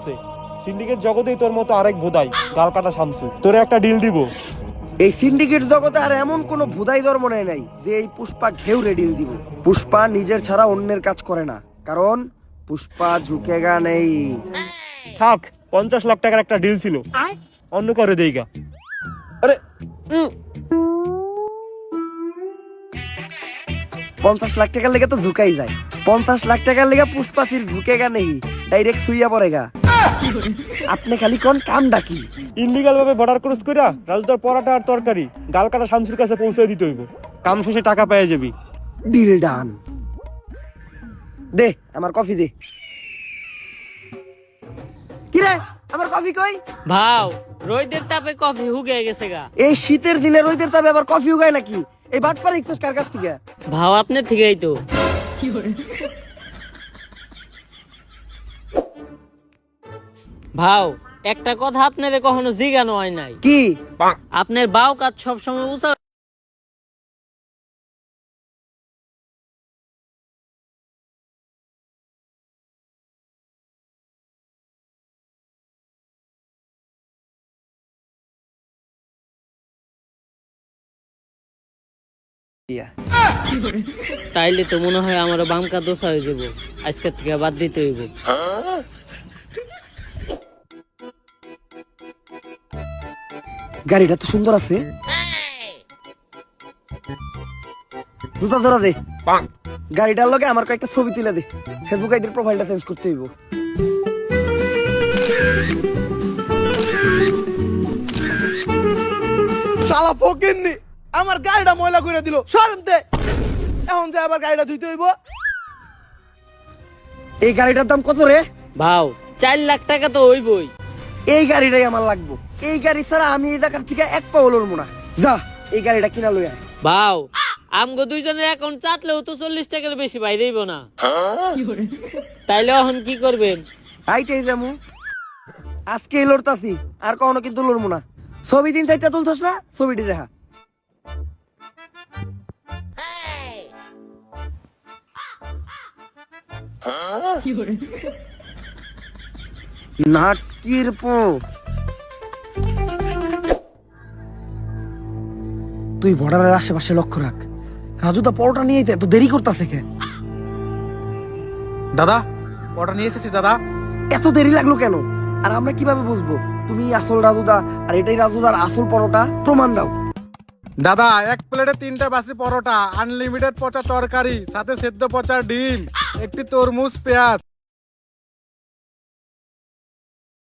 আছে, সিন্ডিকেট জগতেই তোর মতো আরেক ভোদাই গাল কাটা শামসু। তোরে একটা ডিল দিব। এই সিন্ডিকেট জগতে আর এমন কোন ভুদাই ধর্ম নাই যে এই পুষ্পা ঘেউরে ডিল দিব। পুষ্পা নিজের ছাড়া অন্যের কাজ করে না, কারণ পুষ্পা ঝুঁকেগা নেই। থাক, 50 লাখ টাকার একটা ডিল ছিল, অন্য করে দেইগা। আরে 50 লাখ টাকার লেগে তো ঝুঁকাই যায়। 50 লাখ টাকার লেগে পুষ্পা ফির ঝুঁকেগা নেই, ডাইরেক্ট সুইয়া পড়েগা। আপনি খালি কোন কাম ডাকি ইনলিগাল ভাবে বর্ডার ক্রস কইরা রাজুদার পরাটা আর তরকারি গাল কাটা শামসুর কাছে পৌঁছে দিতে হইব। কাম শেষে টাকা পেয়ে যাবি। Deal done. দে আমার কফি দে। কিরে আমার কফি কই? ভাও রোদের তাপে কফি হুগে গেছে গা। এই শীতের দিনে রোদের তাপে আবার কফি উগায় নাকি? এই বাটপার ইকছস কার কাছ থেকে? ভাও আপনি থেকেই তো। ভাও একটা কথা আপনারে কখনো জিজ্ঞানো হয় নাই, কি? আপনার বাও কাজ সবসময় উঁচা তাইলে তো মনে হয় আমার বাম কাজ দোষা হয়ে যাবো, আজকের থেকে বাদ দিতে হইব। গাড়িটা তো সুন্দর আছে। জুতা ধরা দে। গাড়িটার লগে আমার কয়েকটা ছবি তুলে দে, ফেসবুক আইডির প্রোফাইলটা চেঞ্জ করতে হইব। শালা ফকিন্নি আমার গাড়িটা ময়লা করে দিল, সরমতে এখন যে আবার গাড়িটা ধুইতে হইব। এই গাড়িটার দাম কত রে? ভাও 4 লাখ টাকা তো হইবই। এই গাড়িটাই আমার লাগবো। এই গাড়ি ছাড়া আমি এই জায়গার থেকে এক পাও লড়বো না। যা এই গাড়িটা কিনা লই আয়। ভাও আমগো দুইজনের অ্যাকাউন্ট চাটলেও তো 40 টাকার বেশি বাইরেইব না। তাইলে এখন কি করবেন? আইটাই যামু, আজকে লড়তাছি, আর কখনো কিন্তু লড়বো না। ছবি 3-4টা তুলছস না, ছবিটি দেখা। নাটকির পো তুই বর্ডারের আশেপাশে লক্ষ্য রাখ। রাজুদা পরোটা নিয়ে এত দেরি করতেছে কে? দাদা পরোটা নিয়ে এসেছি দাদা। এত দেরি লাগলো কেন? আর আমরা কিভাবে বুঝবো তুমি আসল রাজুদা আর এটাই রাজুদার আসল পরোটা? প্রমাণ দাও। দাদা এক প্লেটে 3টা বাসি পরোটা, আনলিমিটেড পচা তরকারি, সাথে সেদ্ধ পচা ডিম, একটি তরমুজ, পেঁয়াজ।